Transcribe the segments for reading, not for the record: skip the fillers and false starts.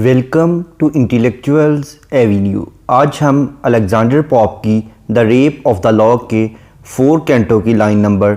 Welcome to انٹیلیکچوئلز avenue. آج ہم Alexander pope کی دا ریپ آف دا لاگ کے 4 کینٹوں کی لائن نمبر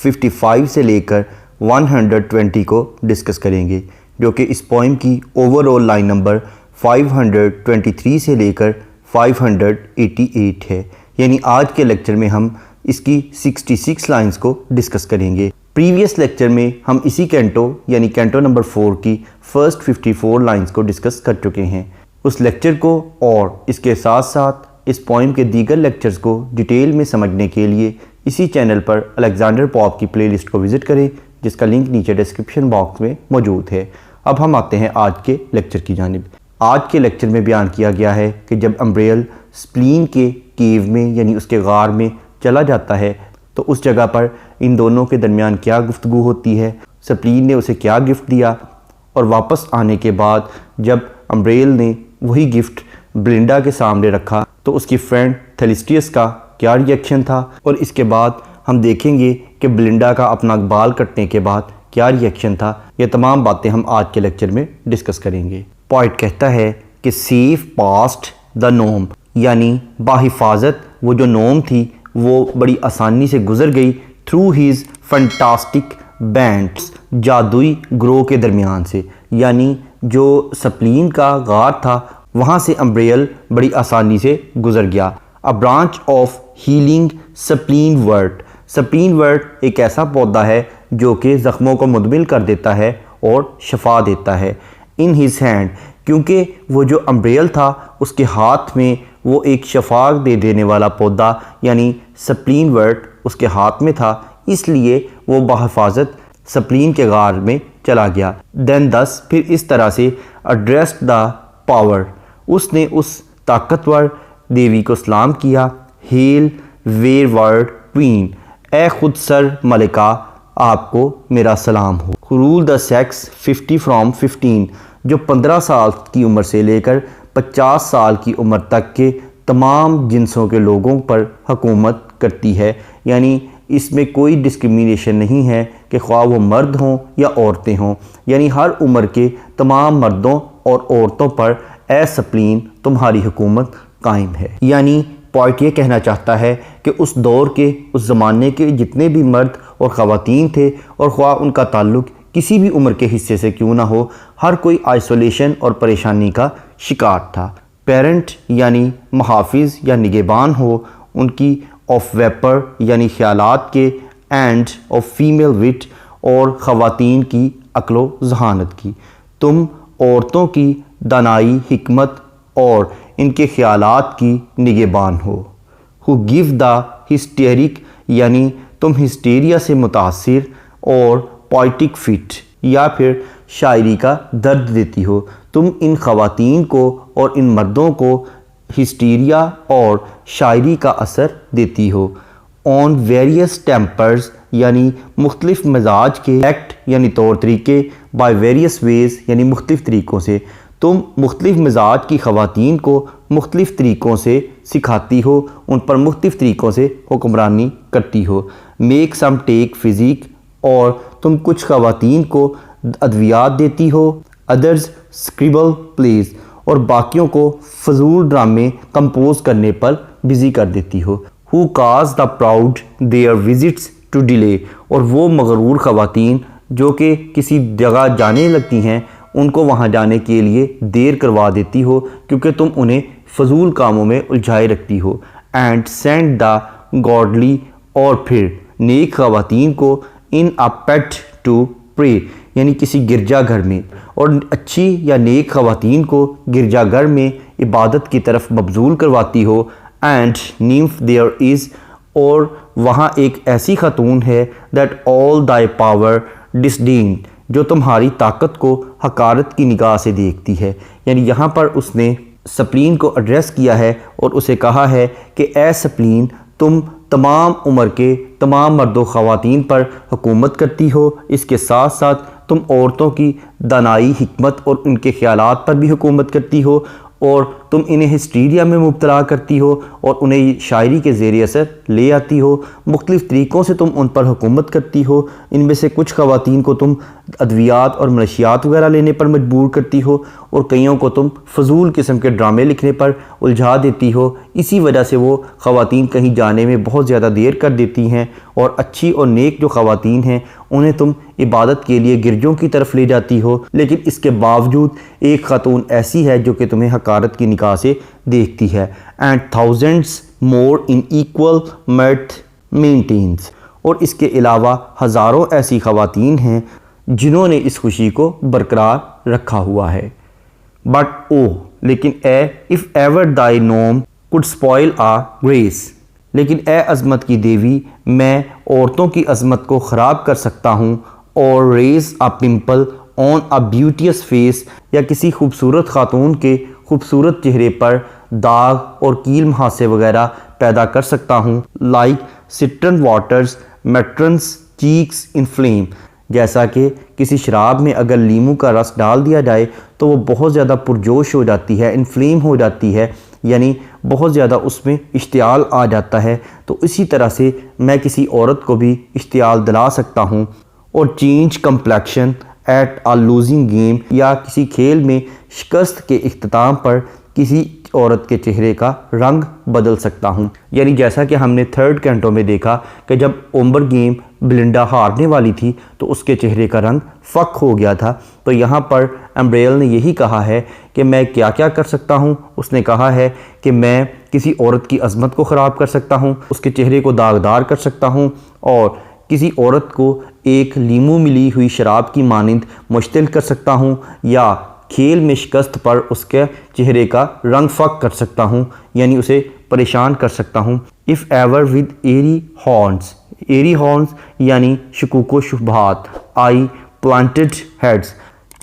55 سے لے کر 120 کو ڈسکس کریں گے، جو کہ اس پوئم کی اوور آل لائن نمبر 523 سے لے کر 588 ہے۔ یعنی آج کے لیکچر میں ہم اس کی 66 لائنز کو ڈسکس کریں گے۔ پریویس لیکچر میں ہم اسی کینٹو یعنی کینٹو نمبر 4 کی فرسٹ 54 لائنز کو ڈسکس کر چکے ہیں۔ اس لیکچر کو اور اس کے ساتھ ساتھ اس پوئم کے دیگر لیکچرز کو ڈیٹیل میں سمجھنے کے لیے اسی چینل پر الیگزینڈر پوپ کی پلے لسٹ کو وزٹ کریں، جس کا لنک نیچے ڈسکرپشن باکس میں موجود ہے۔ اب ہم آتے ہیں آج کے لیکچر کی جانب۔ آج کے لیکچر میں بیان کیا گیا ہے کہ جب امبریل سپلین کے کیو میں یعنی اس کے غار میں چلا جاتا ہے تو اس جگہ پر ان دونوں کے درمیان کیا گفتگو ہوتی ہے، سپلین نے اسے کیا گفٹ دیا، اور واپس آنے کے بعد جب امبریل نے وہی گفٹ بلنڈا کے سامنے رکھا تو اس کی فرینڈ تھیلیسٹیس کا کیا ری ایکشن تھا، اور اس کے بعد ہم دیکھیں گے کہ بلنڈا کا اپنا بال کٹنے کے بعد کیا ری ایکشن تھا۔ یہ تمام باتیں ہم آج کے لیکچر میں ڈسکس کریں گے۔ پوئٹ کہتا ہے کہ سیف پاسٹ دا نوم، یعنی بحفاظت وہ جو نوم تھی وہ بڑی آسانی سے گزر گئی تھرو ہیز فنٹاسٹک بینڈس، جادوئی گروہ کے درمیان سے، یعنی جو سپلین کا غار تھا وہاں سے امبریل بڑی آسانی سے گزر گیا۔ اے برانچ آف ہیلنگ سپلین ورٹ، سپلین ورٹ ایک ایسا پودا ہے جو کہ زخموں کو مدمل کر دیتا ہے اور شفا دیتا ہے۔ ان ہز ہینڈ، کیونکہ وہ جو امبریل تھا اس کے ہاتھ میں وہ ایک شفا دے دینے والا پودا یعنی سپلین ورٹ اس کے ہاتھ میں تھا، اس لیے وہ بحفاظت سپلین کے غار میں چلا گیا۔ دین دس، پھر اس طرح سے ایڈریسڈ دا پاور، اس نے اس طاقتور دیوی کو سلام کیا۔ ہیل ویر ورڈ کوئین، اے خود سر ملکہ آپ کو میرا سلام ہو۔ رول دا سیکس 50 فرام 15، جو 15 سال کی عمر سے لے کر 50 سال کی عمر تک کے تمام جنسوں کے لوگوں پر حکومت کرتی ہے، یعنی اس میں کوئی ڈسکریمنیشن نہیں ہے کہ خواہ وہ مرد ہوں یا عورتیں ہوں، یعنی ہر عمر کے تمام مردوں اور عورتوں پر اے سپلین تمہاری حکومت قائم ہے۔ یعنی پوئٹ یہ کہنا چاہتا ہے کہ اس دور کے اس زمانے کے جتنے بھی مرد اور خواتین تھے، اور خواہ ان کا تعلق کسی بھی عمر کے حصے سے کیوں نہ ہو، ہر کوئی آئسولیشن اور پریشانی کا شکار تھا۔ پیرنٹ یعنی محافظ یا نگہبان ہو ان کی، آف ویپر یعنی خیالات کے، اینڈ آف فیمیل وٹ اور خواتین کی عقل و ذہانت کی۔ تم عورتوں کی دانائی، حکمت اور ان کے خیالات کی نگہبان ہو۔ ہو گیو دا ہسٹیرک، یعنی تم ہسٹیریا سے متاثر اور پوئٹک فٹ یا پھر شاعری کا درد دیتی ہو۔ تم ان خواتین کو اور ان مردوں کو ہسٹیریا اور شاعری کا اثر دیتی ہو۔ آن ویریس ٹیمپرز، یعنی مختلف مزاج کے، ایکٹ یعنی طور طریقے، بائی ویریس ویز یعنی مختلف طریقوں سے، تم مختلف مزاج کی خواتین کو مختلف طریقوں سے سکھاتی ہو، ان پر مختلف طریقوں سے حکمرانی کرتی ہو۔ میک سم ٹیک فزیک، اور تم کچھ خواتین کو ادویات دیتی ہو۔ ادرز اسکریبل پلیز، اور باقیوں کو فضول ڈرامے کمپوز کرنے پر بزی کر دیتی ہو۔ Who cause the proud their visits to delay, اور وہ مغرور خواتین جو کہ کسی جگہ جانے لگتی ہیں ان کو وہاں جانے کے لیے دیر کروا دیتی ہو کیونکہ تم انہیں فضول کاموں میں الجھائے رکھتی ہو۔ اینڈ سینڈ دا گاڈلی، اور پھر نیک خواتین کو ان اے پیٹ ٹو پرے، یعنی کسی گرجا گھر میں، اور اچھی یا نیک خواتین کو گرجا گھر میں عبادت کی طرف مبذول کرواتی ہو۔ اینڈ نیمف دیئر از، اور وہاں ایک ایسی خاتون ہے دیٹ آل دائی پاور ڈسڈین، جو تمہاری طاقت کو حقارت کی نگاہ سے دیکھتی ہے۔ یعنی یہاں پر اس نے سپلین کو ایڈریس کیا ہے اور اسے کہا ہے کہ اے سپلین، تم تمام عمر کے تمام مرد و خواتین پر حکومت کرتی ہو، اس کے ساتھ ساتھ تم عورتوں کی دانائی، حکمت اور ان کے خیالات پر بھی حکومت کرتی ہو، اور تم انہیں ہسٹیریا میں مبتلا کرتی ہو اور انہیں شاعری کے زیر اثر لے آتی ہو، مختلف طریقوں سے تم ان پر حکومت کرتی ہو، ان میں سے کچھ خواتین کو تم ادویات اور منشیات وغیرہ لینے پر مجبور کرتی ہو اور کئیوں کو تم فضول قسم کے ڈرامے لکھنے پر الجھا دیتی ہو۔ اسی وجہ سے وہ خواتین کہیں جانے میں بہت زیادہ دیر کر دیتی ہیں، اور اچھی اور نیک جو خواتین ہیں انہیں تم عبادت کے لیے گرجوں کی طرف لے جاتی ہو، لیکن اس کے باوجود ایک خاتون ایسی ہے جو کہ تمہیں حقارت کی نگاہ سے دیکھتی ہے۔ And thousands more in equal mirth maintains, اور اس کے علاوہ ہزاروں ایسی خواتین ہیں جنہوں نے اس خوشی کو برقرار رکھا ہوا ہے۔ بٹ او لیکن اے اف ایور دائی نوم could spoil our grace، لیکن اے عظمت کی دیوی، میں عورتوں کی عظمت کو خراب کر سکتا ہوں، اور raise a pimple on a beauteous face، یا کسی خوبصورت خاتون کے خوبصورت چہرے پر داغ اور کیل مہاسے وغیرہ پیدا کر سکتا ہوں، like citron waters matrons cheeks in flame، جیسا کہ کسی شراب میں اگر لیموں کا رس ڈال دیا جائے تو وہ بہت زیادہ پرجوش ہو جاتی ہے، انفلیم ہو جاتی ہے، یعنی بہت زیادہ اس میں اشتعال آ جاتا ہے۔ تو اسی طرح سے میں کسی عورت کو بھی اشتعال دلا سکتا ہوں، اور change complexion at a losing game, یا کسی کھیل میں شکست کے اختتام پر کسی عورت کے چہرے کا رنگ بدل سکتا ہوں۔ یعنی جیسا کہ ہم نے تھرڈ کینٹو میں دیکھا کہ جب اومبر گیم بلنڈا ہارنے والی تھی تو اس کے چہرے کا رنگ فک ہو گیا تھا، تو یہاں پر امبریل نے یہی کہا ہے کہ میں کیا کیا کر سکتا ہوں۔ اس نے کہا ہے کہ میں کسی عورت کی عظمت کو خراب کر سکتا ہوں، اس کے چہرے کو داغدار کر سکتا ہوں، اور کسی عورت کو ایک لیموں ملی ہوئی شراب کی مانند مشتعل کر سکتا ہوں، یا کھیل میں شکست پر اس کے چہرے کا رنگ فک کر سکتا ہوں، یعنی اسے پریشان کر سکتا ہوں۔ if ever with airy horns، airy horns یعنی شکوک و شبہات، آئی پلانٹڈ ہیڈز،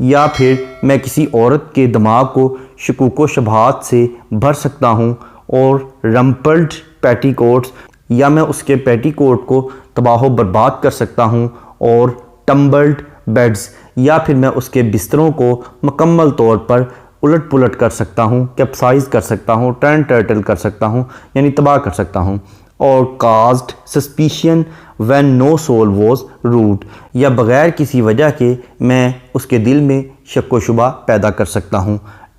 یا پھر میں کسی عورت کے دماغ کو شکوک و شبہات سے بھر سکتا ہوں، اور رمپلڈ پیٹی کوٹس، یا میں اس کے پیٹی کوٹ کو تباہ و برباد کر سکتا ہوں، اور ٹمبلڈ بیڈز، یا پھر میں اس کے بستروں کو مکمل طور پر الٹ پلٹ کر سکتا ہوں، کیپسائز کر سکتا ہوں، ٹرن ٹرٹل کر سکتا ہوں، یعنی تباہ کر سکتا ہوں، اور caused suspicion when no soul was wrought, یا بغیر کسی وجہ کے میں اس کے دل میں شک و شبہ پیدا کر سکتا ہوں،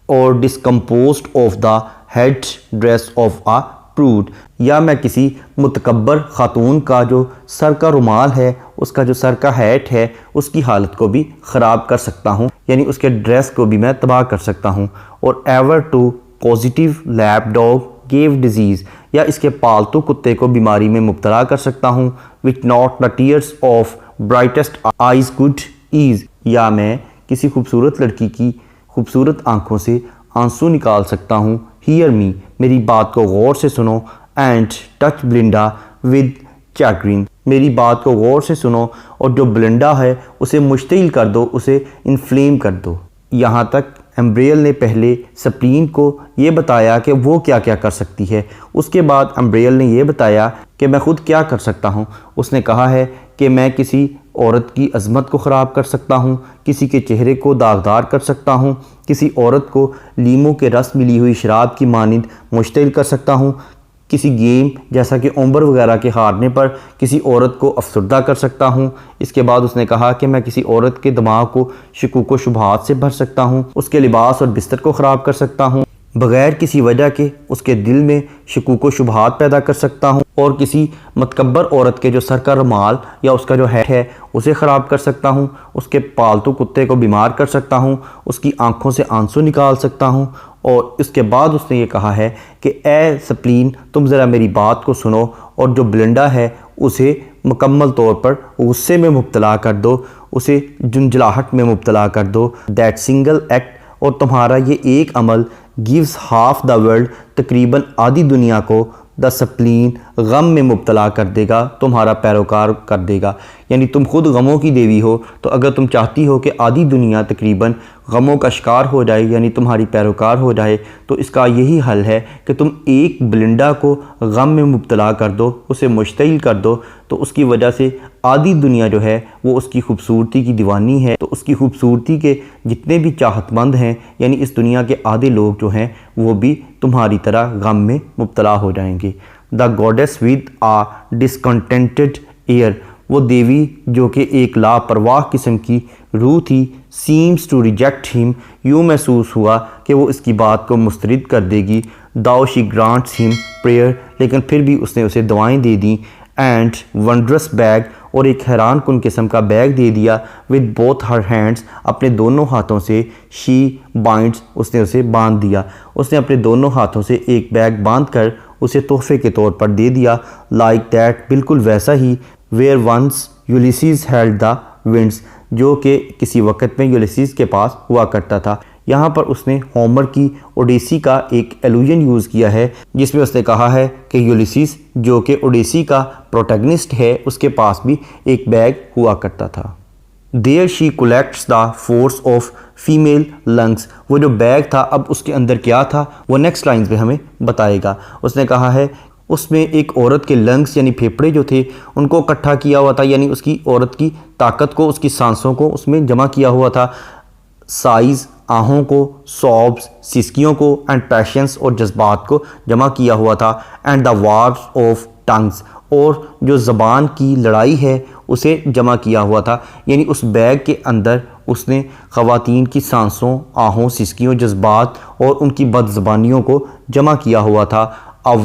اور discomposed of the head dress of a prude, یا میں کسی متکبر خاتون کا جو سر کا رومال ہے، اس کا جو سر کا ہیٹ ہے، اس کی حالت کو بھی خراب کر سکتا ہوں، یعنی اس کے ڈریس کو بھی میں تباہ کر سکتا ہوں، اور ever to positive lab dog give disease, یا اس کے پالتو کتے کو بیماری میں مبتلا کر سکتا ہوں، which not the tears of brightest eyes could ease, یا میں کسی خوبصورت لڑکی کی خوبصورت آنکھوں سے آنسو نکال سکتا ہوں۔ ہیئر می، میری بات کو غور سے سنو، اینڈ ٹچ بلنڈا ود چیگرین، میری بات کو غور سے سنو اور جو بلنڈا ہے اسے مشتعل کر دو، اسے انفلیم کر دو۔ یہاں تک امبریل نے پہلے سپلین کو یہ بتایا کہ وہ کیا کیا کر سکتی ہے، اس کے بعد امبریل نے یہ بتایا کہ میں خود کیا کر سکتا ہوں۔ اس نے کہا ہے کہ میں کسی عورت کی عظمت کو خراب کر سکتا ہوں، کسی کے چہرے کو داغدار کر سکتا ہوں، کسی عورت کو لیموں کے رس ملی ہوئی شراب کی مانند مشتعل کر سکتا ہوں، کسی گیم جیسا کہ اومبر وغیرہ کے ہارنے پر کسی عورت کو افسردہ کر سکتا ہوں۔ اس کے بعد اس نے کہا کہ میں کسی عورت کے دماغ کو شکوک و شبہات سے بھر سکتا ہوں، اس کے لباس اور بستر کو خراب کر سکتا ہوں، بغیر کسی وجہ کے اس کے دل میں شکوک و شبہات پیدا کر سکتا ہوں، اور کسی متکبر عورت کے جو سر کا رومال یا اس کا جو ہیڈ ہے اسے خراب کر سکتا ہوں، اس کے پالتو کتے کو بیمار کر سکتا ہوں، اس کی آنکھوں سے آنسو نکال سکتا ہوں۔ اور اس کے بعد اس نے یہ کہا ہے کہ اے سپلین، تم ذرا میری بات کو سنو، اور جو بلنڈا ہے اسے مکمل طور پر غصے میں مبتلا کر دو، اسے جنجلاہٹ میں مبتلا کر دو۔ دیٹ سنگل ایکٹ، اور تمہارا یہ ایک عمل گیوز ہاف دا ورلڈ، تقریباً آدھی دنیا کو دا سپلین غم میں مبتلا کر دے گا، تمہارا پیروکار کر دے گا۔ یعنی تم خود غموں کی دیوی ہو، تو اگر تم چاہتی ہو کہ آدھی دنیا تقریباً غموں کا شکار ہو جائے یعنی تمہاری پیروکار ہو جائے تو اس کا یہی حل ہے کہ تم ایک بلنڈا کو غم میں مبتلا کر دو، اسے مشتعل کر دو، تو اس کی وجہ سے آدھی دنیا جو ہے وہ اس کی خوبصورتی کی دیوانی ہے، تو اس کی خوبصورتی کے جتنے بھی چاہت مند ہیں یعنی اس دنیا کے آدھے لوگ جو ہیں وہ بھی تمہاری طرح غم میں مبتلا ہو جائیں گے۔ دا گوڈیس ود آ ڈسکنٹینٹڈ ایئر، وہ دیوی جو کہ ایک لاپرواہ قسم کی روح تھی، سیمز ٹو ریجیکٹ ہم، یوں محسوس ہوا کہ وہ اس کی بات کو مسترد کر دے گی۔ داؤ شی گرانٹس ہم پریئر، لیکن پھر بھی اس نے اسے دعائیں دے دیں۔ اینڈ ونڈرس بیگ، اور ایک حیران کن قسم کا بیگ دے دیا۔ ود بوتھ ہر ہینڈس، اپنے دونوں ہاتھوں سے، شی بائنڈس، اس نے اسے باندھ دیا، اس نے اپنے دونوں ہاتھوں سے ایک بیگ باندھ کر اسے تحفے کے طور پر دے دیا۔ لائک دیٹ، بالکل ویسا ہی، where once Ulysses held the winds, جو کہ کسی وقت میں یولیسیز کے پاس ہوا کرتا تھا۔ یہاں پر اس نے ہومر کی اوڈیسی کا ایک ایلوژن یوز کیا ہے جس میں اس نے کہا ہے کہ یولیسیز جو کہ اوڈیسی کا پروٹیگنسٹ ہے اس کے پاس بھی ایک بیگ ہوا کرتا تھا۔ There she collects the force of female lungs, وہ جو بیگ تھا اب اس کے اندر کیا تھا وہ نیکسٹ لائنز میں ہمیں بتائے گا۔ اس نے کہا ہے اس میں ایک عورت کے لنگس یعنی پھیپھڑے جو تھے ان کو اکٹھا کیا ہوا تھا، یعنی اس کی عورت کی طاقت کو، اس کی سانسوں کو اس میں جمع کیا ہوا تھا، سائز آہوں کو، سوبس سسکیوں کو، اینڈ پیشنس اور جذبات کو جمع کیا ہوا تھا، and the wars of tongues, اور جو زبان کی لڑائی ہے اسے جمع کیا ہوا تھا، یعنی اس بیگ کے اندر اس نے خواتین کی سانسوں، آہوں، سسکیوں، جذبات اور ان کی بد زبانیوں کو جمع کیا ہوا تھا۔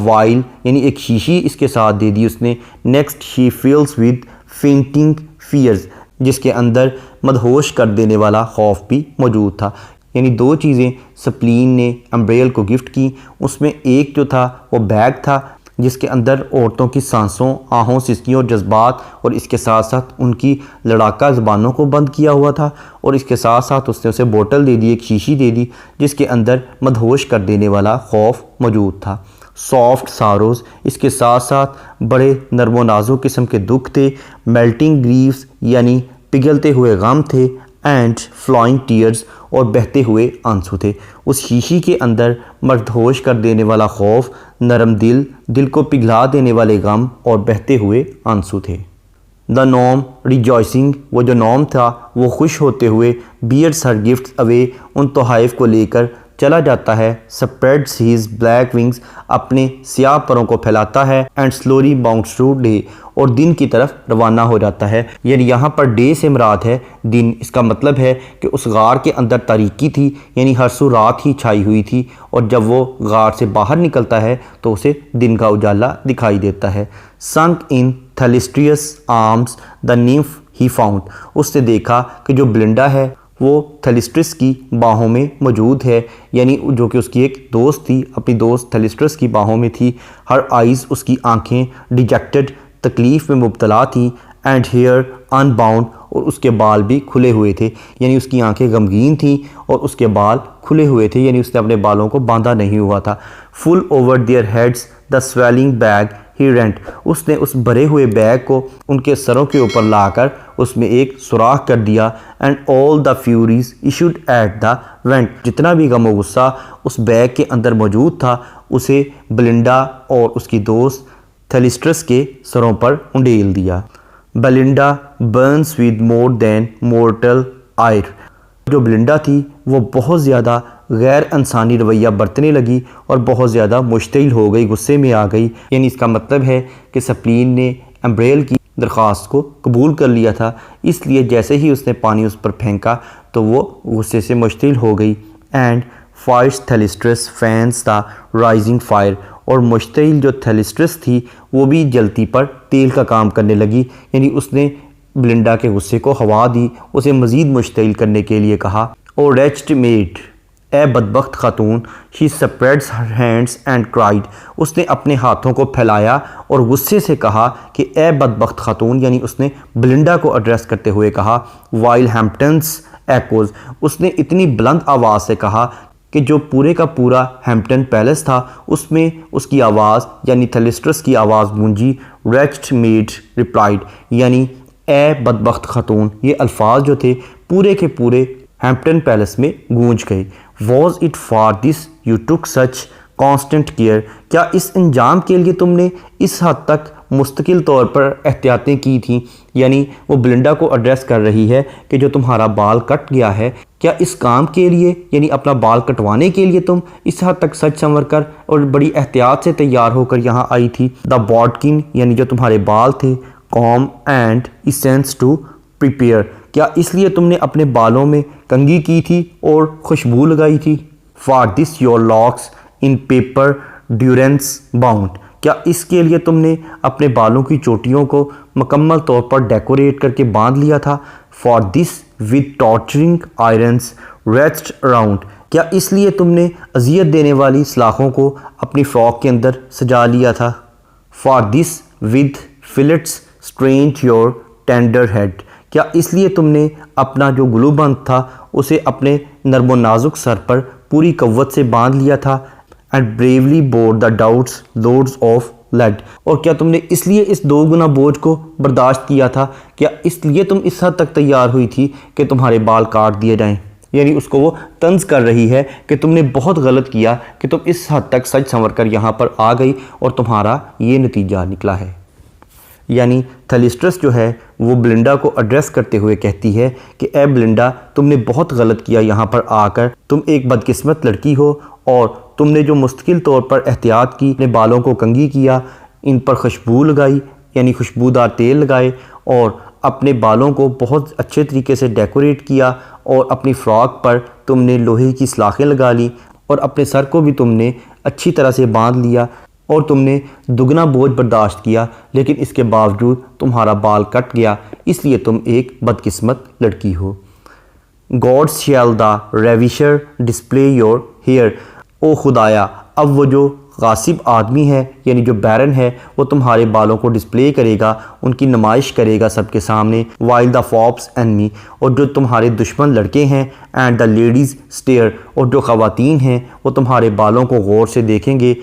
وائل، یعنی ایک شیشی اس کے ساتھ دے دی اس نے۔ Next she feels with fainting fears, جس کے اندر مدہوش کر دینے والا خوف بھی موجود تھا، یعنی دو چیزیں سپلین نے امبریل کو گفٹ کی۔ اس میں ایک جو تھا وہ بیگ تھا جس کے اندر عورتوں کی سانسوں، آہوں، سسکیوں اور جذبات اور اس کے ساتھ ساتھ ان کی لڑاکا زبانوں کو بند کیا ہوا تھا، اور اس کے ساتھ ساتھ اس نے اسے بوٹل دے دی، ایک شیشی دے دی جس کے اندر مدہوش کر دینے والا خوف موجود تھا۔ سافٹ ساروز، اس کے ساتھ ساتھ بڑے نرم و نازک قسم کے دکھ تھے۔ میلٹنگ گریفز، یعنی پگھلتے ہوئے غم تھے۔ اینڈ فلوئنگ ٹیئرز، اور بہتے ہوئے آنسو تھے۔ اس شیشی کے اندر مدہوش کر دینے والا خوف، نرم دل کو پگھلا دینے والے غم اور بہتے ہوئے آنسو تھے۔ دا نوم ریجوائسنگ، وہ جو نوم تھا وہ خوش ہوتے ہوئے، بیئرس ہر گفٹس اوے، ان تحائف کو لے کر چلا جاتا ہے۔ سپریڈس ہیز بلیک ونگز، اپنے سیاہ پروں کو پھیلاتا ہے۔ And slowly bounds to day, اور دن کی طرف روانہ ہو جاتا ہے، یعنی یہاں پر ڈے سے مراد ہے دن۔ اس کا مطلب ہے کہ اس غار کے اندر تاریکی تھی، یعنی ہر سو رات ہی چھائی ہوئی تھی، اور جب وہ غار سے باہر نکلتا ہے تو اسے دن کا اجالا دکھائی دیتا ہے۔ Sunk in Thalestris arms the nymph he found, اس نے دیکھا کہ جو بلنڈا ہے وہ تھیلیسٹرس کی باہوں میں موجود ہے، یعنی جو کہ اس کی ایک دوست تھی، اپنی دوست تھیلیسٹرس کی باہوں میں تھی۔ ہر آئیز، اس کی آنکھیں، ڈیجیکٹڈ، تکلیف میں مبتلا تھیں۔ اینڈ ہیئر ان باؤنڈ، اور اس کے بال بھی کھلے ہوئے تھے، یعنی اس کی آنکھیں غمگین تھیں اور اس کے بال کھلے ہوئے تھے، یعنی اس نے اپنے بالوں کو باندھا نہیں ہوا تھا۔ Full over their heads the swelling bag he rent, اس نے اس بھرے ہوئے بیگ کو ان کے سروں کے اوپر لا کر اس میں ایک سوراخ کر دیا۔ And all the furies issued at the vent, جتنا بھی غم و غصہ اس بیگ کے اندر موجود تھا اسے بلنڈا اور اس کی دوست تھیلیسٹرس کے سروں پر انڈیل دیا۔ Belinda burns with more than mortal ire, جو بلنڈا تھی وہ بہت زیادہ غیر انسانی رویہ برتنے لگی اور بہت زیادہ مشتعل ہو گئی، غصے میں آ گئی، یعنی اس کا مطلب ہے کہ سپلین نے امبریل کی درخواست کو قبول کر لیا تھا، اس لیے جیسے ہی اس نے پانی اس پر پھینکا تو وہ غصے سے مشتعل ہو گئی۔ And fierce Thalestris fans the rising fire, اور مشتعل جو تھیلیسٹرس تھی وہ بھی جلتی پر تیل کا کام کرنے لگی، یعنی اس نے بلنڈا کے غصے کو ہوا دی، اسے مزید مشتعل کرنے کے لیے کہا۔ او ریچڈ میڈ، اے بدبخت خاتون، شی سپریڈس ہر ہینڈس اینڈ کرائڈ، اس نے اپنے ہاتھوں کو پھیلایا اور غصے سے کہا کہ اے بدبخت خاتون، یعنی اس نے بلنڈا کو ایڈریس کرتے ہوئے کہا۔ وائل ہیمپٹنس ایکوز، اس نے اتنی بلند آواز سے کہا کہ جو پورے کا پورا ہیمپٹن پیلس تھا اس میں اس کی آواز یعنی تھیلیسٹرس کی آواز گونجی۔ ریچڈ میڈ ریپلائڈ، یعنی اے بدبخت خاتون، یہ الفاظ جو تھے پورے کے پورے ہیمپٹن پیلس میں گونج گئے۔ Was it for this you tick such constant care, کیا اس انجام کے لیے تم نے اس حد تک مستقل طور پر احتیاطیں کی تھیں؟ یعنی وہ بلنڈا کو ایڈریس کر رہی ہے کہ جو تمہارا بال کٹ گیا ہے، کیا اس کام کے لیے یعنی اپنا بال کٹوانے کے لیے تم اس حد تک سچ سنور کر اور بڑی احتیاط سے تیار ہو کر یہاں آئی تھی؟ دا باڈکن یعنی جو تمہارے بال تھے، کام اینڈ ایسنس ٹو پریپیئر، کیا اس لیے تم نے اپنے بالوں میں کنگھی کی تھی اور خوشبو لگائی تھی؟ For this your locks in paper durance bound, کیا اس کے لیے تم نے اپنے بالوں کی چوٹیوں کو مکمل طور پر ڈیکوریٹ کر کے باندھ لیا تھا؟ For this with torturing irons reached around, کیا اس لیے تم نے اذیت دینے والی سلاخوں کو اپنی فراک کے اندر سجا لیا تھا؟ For this with fillets strained your tender head, کیا اس لیے تم نے اپنا جو گلو بند تھا اسے اپنے نرم و نازک سر پر پوری قوت سے باندھ لیا تھا؟ And bravely bore the doubts loads of lead, اور کیا تم نے اس لیے اس 2 گنا بوجھ کو برداشت کیا تھا؟ کیا اس لیے تم اس حد تک تیار ہوئی تھی کہ تمہارے بال کاٹ دیے جائیں؟ یعنی اس کو وہ طنز کر رہی ہے کہ تم نے بہت غلط کیا کہ تم اس حد تک سچ سنور کر یہاں پر آ گئی اور تمہارا یہ نتیجہ نکلا ہے۔ یعنی تھلیسٹرس جو ہے وہ بلنڈا کو ایڈریس کرتے ہوئے کہتی ہے کہ اے بلنڈا، تم نے بہت غلط کیا یہاں پر آ کر، تم ایک بدقسمت لڑکی ہو اور تم نے جو مستقل طور پر احتیاط کی، اپنے بالوں کو کنگھی کیا، ان پر خوشبو لگائی یعنی خوشبودار تیل لگائے، اور اپنے بالوں کو بہت اچھے طریقے سے ڈیکوریٹ کیا، اور اپنی فراک پر تم نے لوہے کی سلاخیں لگا لی، اور اپنے سر کو بھی تم نے اچھی طرح سے باندھ لیا، اور تم نے دگنا بوجھ برداشت کیا، لیکن اس کے باوجود تمہارا بال کٹ گیا، اس لیے تم ایک بدقسمت لڑکی ہو۔ God shall the ravisher display your hair, او خدایا اب وہ جو غاصب آدمی ہے یعنی جو بیرن ہے وہ تمہارے بالوں کو ڈسپلے کرے گا، ان کی نمائش کرے گا سب کے سامنے، وائل دا فاپس اینمی، اور جو تمہارے دشمن لڑکے ہیں، اینڈ دا لیڈیز اسٹیئر، اور جو خواتین ہیں وہ تمہارے بالوں کو غور سے دیکھیں گے۔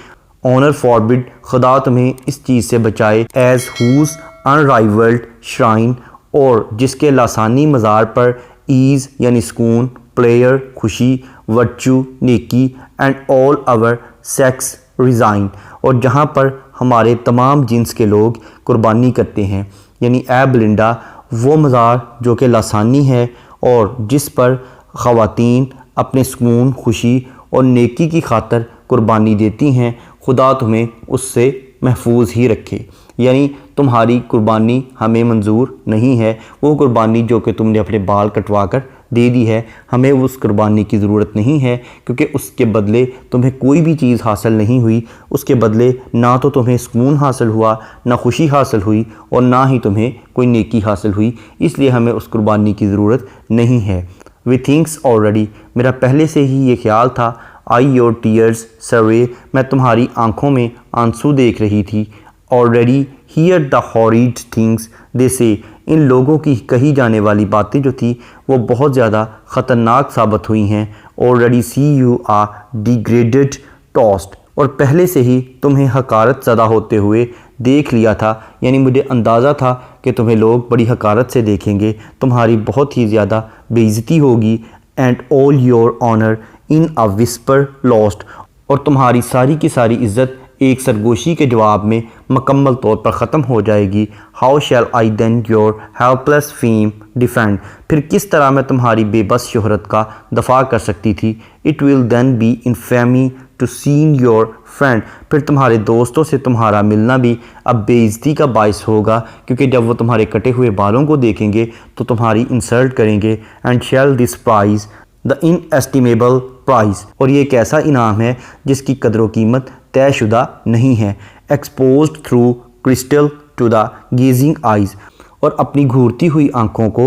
آنر فاربڈ، خدا تمہیں اس چیز سے بچائے، ایز ہوز انرائیولڈ شرائن، اور جس کے لاسانی مزار پر ایز یعنی سکون، پلیئر خوشی، ورچو نیکی، and all over sex resign, اور جہاں پر ہمارے تمام جنس کے لوگ قربانی کرتے ہیں، یعنی اے بلنڈا وہ مزار جو کہ لاسانی ہے اور جس پر خواتین اپنے سکون، خوشی اور نیکی کی خاطر قربانی دیتی ہیں، خدا تمہیں اس سے محفوظ ہی رکھے۔ یعنی تمہاری قربانی ہمیں منظور نہیں ہے، وہ قربانی جو کہ تم نے اپنے بال کٹوا کر دے دی ہے، ہمیں اس قربانی کی ضرورت نہیں ہے، کیونکہ اس کے بدلے تمہیں کوئی بھی چیز حاصل نہیں ہوئی، اس کے بدلے نہ تو تمہیں سکون حاصل ہوا، نہ خوشی حاصل ہوئی، اور نہ ہی تمہیں کوئی نیکی حاصل ہوئی، اس لیے ہمیں اس قربانی کی ضرورت نہیں ہے۔ وی تھنکس آلریڈی، میرا پہلے سے ہی یہ خیال تھا، آئی یور ٹیئرز سروے، میں تمہاری آنکھوں میں آنسو دیکھ رہی تھی، already hear the horrid things they say, ان لوگوں کی کہی جانے والی باتیں جو تھی وہ بہت زیادہ خطرناک ثابت ہوئی ہیں، already see you are degraded tossed, اور پہلے سے ہی تمہیں حقارت زدہ ہوتے ہوئے دیکھ لیا تھا، یعنی مجھے اندازہ تھا کہ تمہیں لوگ بڑی حقارت سے دیکھیں گے، تمہاری بہت ہی زیادہ بے عزتی ہوگی، and all your honour in a whisper lost, اور تمہاری ساری کی ساری عزت ایک سرگوشی کے جواب میں مکمل طور پر ختم ہو جائے گی۔ How shall I then your helpless fame defend, پھر کس طرح میں تمہاری بے بس شہرت کا دفاع کر سکتی تھی؟ It will then be infamy to seem your friend, پھر تمہارے دوستوں سے تمہارا ملنا بھی اب بے عزتی کا باعث ہوگا، کیونکہ جب وہ تمہارے کٹے ہوئے بالوں کو دیکھیں گے تو تمہاری انسلٹ کریں گے۔ And shall this prize the inestimable prize, اور یہ ایک ایسا انعام ہے جس کی قدر و قیمت طے شدہ نہیں ہے، exposed through crystal to the gazing eyes, اور اپنی گھورتی ہوئی آنکھوں کو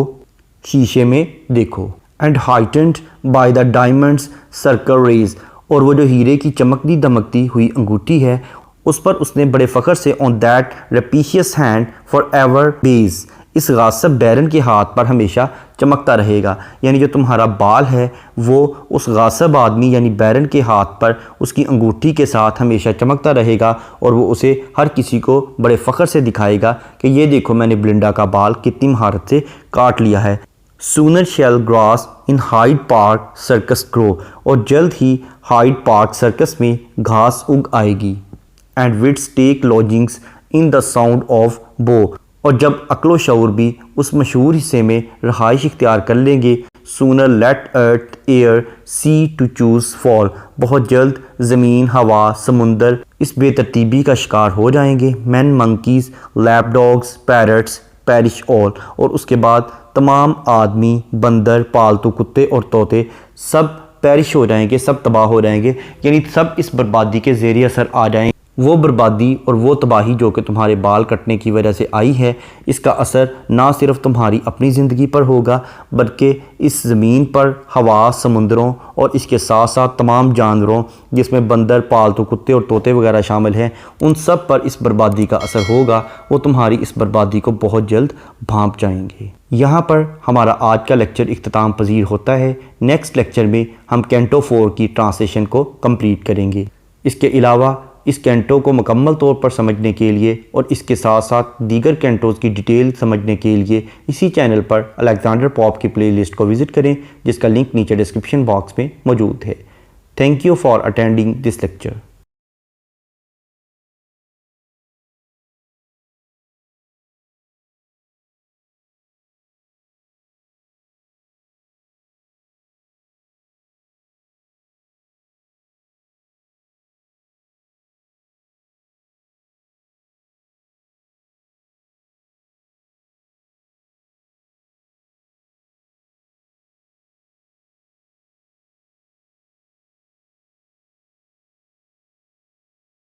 شیشے میں دیکھو۔ And heightened by the diamonds circle rays, اور وہ جو ہیرے کی چمکتی دمکتی ہوئی انگوٹھی ہے اس پر اس نے بڑے فخر سے on that rapacious hand for ever blaze, اس غاصب بیرن کے ہاتھ پر ہمیشہ چمکتا رہے گا، یعنی جو تمہارا بال ہے وہ اس غاصب آدمی یعنی بیرن کے ہاتھ پر اس کی انگوٹھی کے ساتھ ہمیشہ چمکتا رہے گا، اور وہ اسے ہر کسی کو بڑے فخر سے دکھائے گا کہ یہ دیکھو میں نے بلنڈا کا بال کتنی مہارت سے کاٹ لیا ہے۔ سونر شیل گراس ان ہائیڈ پارک سرکس گرو، اور جلد ہی ہائیڈ پارک سرکس میں گھاس اگ آئے گی. And wits take lodgings in the sound of Bow, اور جب عقل و شعور بھی اس مشہور حصے میں رہائش اختیار کر لیں گے. Sooner let earth air sea to chaos fall, بہت جلد زمین، ہوا، سمندر اس بے ترتیبی کا شکار ہو جائیں گے. مین، منکیز، لیپ ڈاگز، پیرٹس پیرش آل، اور اس کے بعد تمام آدمی، بندر، پالتو کتے اور طوطے سب پیرش ہو جائیں گے، سب تباہ ہو جائیں گے، یعنی سب اس بربادی کے زیر اثر آ جائیں گے. وہ بربادی اور وہ تباہی جو کہ تمہارے بال کٹنے کی وجہ سے آئی ہے، اس کا اثر نہ صرف تمہاری اپنی زندگی پر ہوگا بلکہ اس زمین پر، ہوا، سمندروں اور اس کے ساتھ ساتھ تمام جانوروں جس میں بندر، پالتو کتے اور طوطے وغیرہ شامل ہیں، ان سب پر اس بربادی کا اثر ہوگا. وہ تمہاری اس بربادی کو بہت جلد بھانپ جائیں گے. یہاں پر ہمارا آج کا لیکچر اختتام پذیر ہوتا ہے. نیکسٹ لیکچر میں ہم کینٹو 4 کی ٹرانسلیشن کو کمپلیٹ کریں گے. اس کے علاوہ اس کینٹو کو مکمل طور پر سمجھنے کے لیے اور اس کے ساتھ ساتھ دیگر کینٹوز کی ڈیٹیل سمجھنے کے لیے اسی چینل پر الیگزینڈر پوپ کی پلے لسٹ کو وزٹ کریں، جس کا لنک نیچے ڈسکرپشن باکس میں موجود ہے. Thank you for attending this lecture.